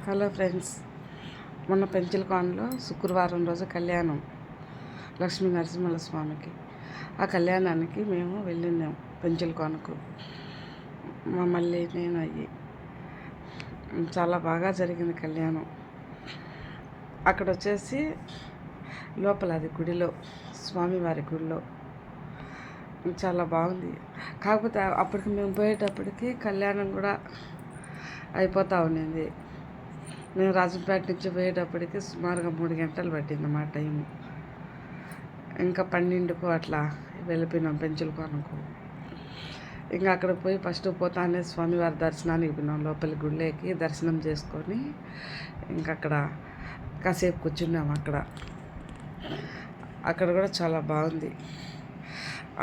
Hello friends, మొన్న పెంచలకోనలో శుక్రవారం రోజు కళ్యాణం లక్ష్మీ నరసింహ స్వామికి. ఆ కళ్యాణానికి మేము వెళ్ళినాం పెంచలకోనకు. మళ్ళీ నేను చాలా బాగా జరిగింది కళ్యాణం. అక్కడ వచ్చేసి లోపల అది గుడిలో, స్వామివారి గుడిలో చాలా బాగుంది. కాకపోతే అప్పటికి మేము పోయేటప్పటికి కళ్యాణం కూడా అయిపోతూ ఉండింది. మేము రాజంపేట నుంచి పోయేటప్పటికి సుమారుగా 3 గంటలు పట్టింది మా టైము. ఇంకా 12కు అట్లా వెళ్ళిపోయినాం పెంచలకోనకు. ఇంకా అక్కడ పోయి ఫస్ట్ పోతానే స్వామివారి దర్శనానికి పోయినాం. లోపలి గుళ్ళేకి దర్శనం చేసుకొని ఇంకా అక్కడ కాసేపు కూర్చున్నాం. అక్కడ కూడా చాలా బాగుంది.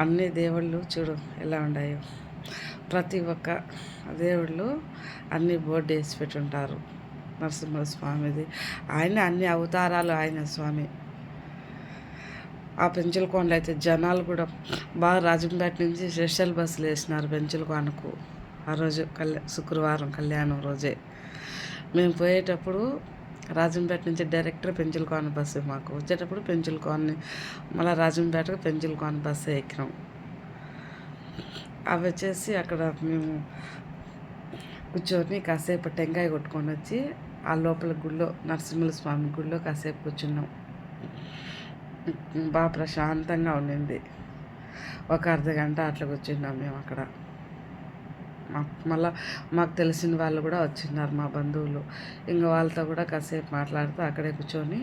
అన్ని దేవుళ్ళు చూడు ఎలా ఉన్నాయో. ప్రతి ఒక్క దేవుళ్ళు అన్ని బోర్డు వేసి పెట్టుంటారు. నరసింహస్వామిది ఆయన అన్ని అవతారాలు ఆయన స్వామి. ఆ పెంచలకోనలో అయితే జనాలు కూడా బాగా రాజంపేట నుంచి స్పెషల్ బస్సులు వేసినారు పెంచలకోనకు. ఆ రోజు శుక్రవారం కళ్యాణం రోజే మేము పోయేటప్పుడు రాజంపేట నుంచి డైరెక్టర్ పెంచలకోన బస్సు, మాకు వచ్చేటప్పుడు పెంచలకోనని మళ్ళీ రాజంపేటకు పెంచలకోన బస్సు ఎక్కినాం. అవి వచ్చేసి అక్కడ మేము కూర్చొని కాసేపు టెంకాయ కొట్టుకొని వచ్చి ఆ లోపల గుళ్ళో నరసింహస్వామి గుళ్ళో కాసేపు కూర్చున్నాం. బాగా ప్రశాంతంగా ఉండింది. ఒక అర్ధగంట అట్లా కూర్చున్నాం మేము అక్కడ. మళ్ళీ మాకు తెలిసిన వాళ్ళు కూడా వచ్చిన్నారు, మా బంధువులు. ఇంకా వాళ్ళతో కూడా కాసేపు మాట్లాడుతూ అక్కడే కూర్చొని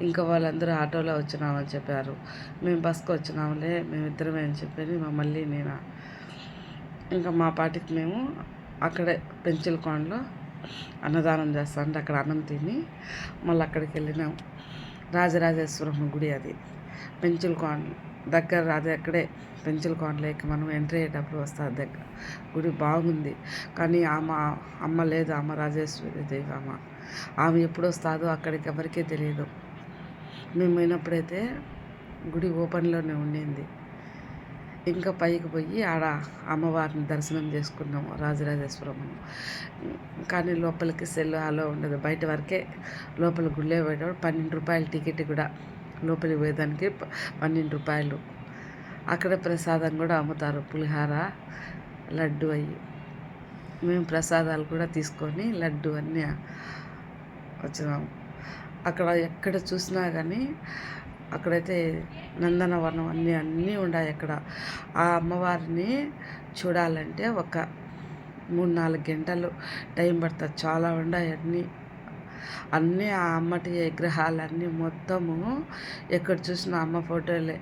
ఇంకా వాళ్ళందరూ ఆటోలో వచ్చినామని చెప్పారు. మేము బస్కి వచ్చినాములే మేమిద్దరమే అని చెప్పి మళ్ళీ నేను ఇంకా మా పాటికి మేము అక్కడే పెంచలకోనలో అన్నదానం చేస్తా అంటే అక్కడ అన్నం తిని మళ్ళీ అక్కడికి వెళ్ళినాం. రాజరాజేశ్వరమ్మ గుడి అది పెంచలకోన దగ్గర. అది అక్కడే పెంచలకోనలోకి మనం ఎంట్రీ అయ్యేటప్పుడు వస్తుంది దగ్గర. గుడి బాగుంది, కానీ అమ్మ లేదు, అమ్మ రాజేశ్వరి దేవి ఆమె ఎప్పుడు వస్తుందో అక్కడికి ఎవరికీ తెలియదు. మేము పోయినప్పుడైతే గుడి ఓపెన్లోనే ఉండింది. ఇంకా పైకి పోయి ఆడ అమ్మవారిని దర్శనం చేసుకున్నాము, రాజరాజేశ్వరమ్మను. కానీ లోపలికి సెల్ అలో ఉండదు, బయట వరకే. లోపల గుళ్ళే పోయేటప్పుడు 12 రూపాయలు టికెట్ కూడా. లోపలికి పోయేదానికి 12 రూపాయలు. అక్కడ ప్రసాదం కూడా అమ్ముతారు, పులిహార, లడ్డు అయ్యి. మేము ప్రసాదాలు కూడా తీసుకొని లడ్డు అన్నీ వచ్చినాము. అక్కడ ఎక్కడ చూసినా కానీ అక్కడైతే నందనవనం అన్నీ ఉన్నాయి అక్కడ. ఆ అమ్మవారిని చూడాలంటే ఒక 3-4 గంటలు టైం పడుతుంది. చాలా ఉన్నాయి అన్నీ ఆ అమ్మటి విగ్రహాలన్నీ మొత్తము ఎక్కడ చూసినా అమ్మ ఫోటోలే.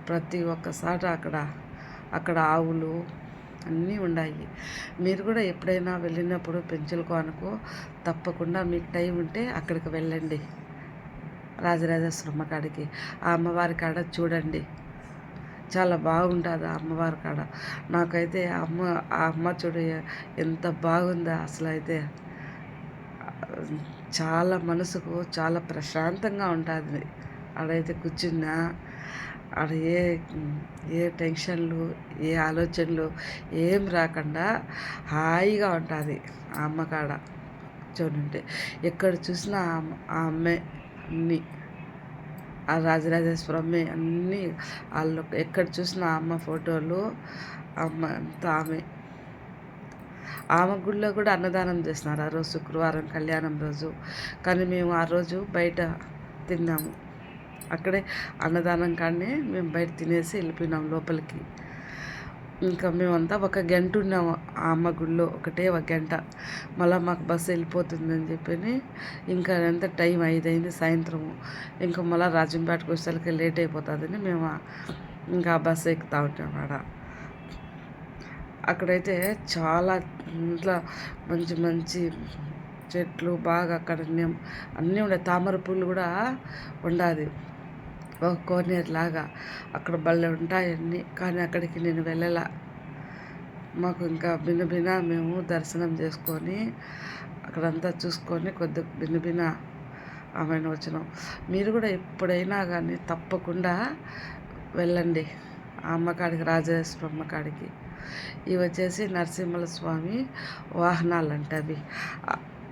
ప్రతి ఒక్కసారి అక్కడ ఆవులు అన్నీ ఉన్నాయి. మీరు కూడా ఎప్పుడైనా వెళ్ళినప్పుడు పెంచలకోనకు తప్పకుండా మీకు టైం ఉంటే అక్కడికి వెళ్ళండి. రాజరాజేశ్వరమ్మ కాడికి, ఆ అమ్మవారి కాడ చూడండి, చాలా బాగుంటుంది ఆ అమ్మవారి కాడ. నాకైతే ఆ అమ్మ చూడు ఎంత బాగుందో అసలు. అయితే చాలా మనసుకు చాలా ప్రశాంతంగా ఉంటుంది ఆడైతే కూర్చున్నా. ఆడ ఏ టెన్షన్లు, ఏ ఆలోచనలు ఏం రాకుండా హాయిగా ఉంటుంది ఆ అమ్మ కాడ కూర్చొని. ఎక్కడ చూసినా ఆ అమ్మే అన్నీ, ఆ రాజరాజేశ్వరమ్మే అన్నీ. వాళ్ళు ఎక్కడ చూసినా అమ్మ ఫోటోలు, అమ్మ అంతా ఆమె గుడిలో కూడా అన్నదానం చేస్తున్నారు ఆ రోజు శుక్రవారం కళ్యాణం రోజు. కానీ మేము ఆ రోజు బయట తిన్నాము. అక్కడే అన్నదానం కాడనే మేము బయట తినేసి వెళ్ళిపోయినాం లోపలికి. ఇంకా మేమంతా 1 గంట ఉన్నాము ఆ అమ్మ గుడిలో, ఒకటే 1 గంట. మళ్ళీ మాకు బస్సు వెళ్ళిపోతుందని చెప్పి ఇంకా ఎంత టైం 5 అయింది సాయంత్రము. ఇంకా మళ్ళీ రాజంపేటకు వచ్చేసరికి లేట్ అయిపోతుందని మేము ఇంకా ఆ బస్సు ఎక్కుతూ ఉంటాం. అక్కడైతే చాలా ఇంట్లో మంచి చెట్లు బాగా అక్కడ అన్నీ ఉన్నాయి. తామర పూలు కూడా ఉండాది ఒక కోనేరు లాగా. అక్కడ భలే ఉంటాయి అన్నీ. కానీ అక్కడికి నేను వెళ్ళాల. మాకు ఇంకా భిన్న మేము దర్శనం చేసుకొని అక్కడంతా చూసుకొని భిన్న ఆమెను వచ్చినాం. మీరు కూడా ఎప్పుడైనా కానీ తప్పకుండా వెళ్ళండి ఆ అమ్మకాడికి, రాజేశ్వరమ్మ కాడికి. ఇవి వచ్చేసి నరసింహస్వామి వాహనాలు అంటే అవి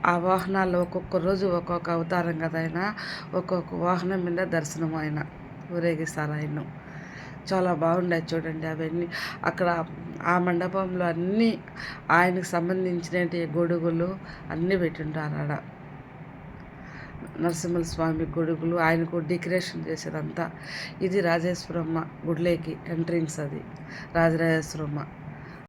ఆ వాహనాల్లో ఒక్కొక్క రోజు ఒక్కొక్క అవతారం కదా ఆయన. ఒక్కొక్క వాహనం మీద దర్శనం ఆయన ఊరేగిస్తారు ఆయన్ను. చాలా బాగుండేది చూడండి అవన్నీ. అక్కడ ఆ మండపంలో అన్నీ ఆయనకు సంబంధించినటి గొడుగులు అన్నీ పెట్టింటారు ఆడ. నరసింహస్వామి గొడుగులు ఆయనకు డెకరేషన్ చేసేదంతా. ఇది రాజేశ్వరమ్మ గుడిలోకి ఎంట్రన్స్, అది రాజరాజేశ్వరమ్మ.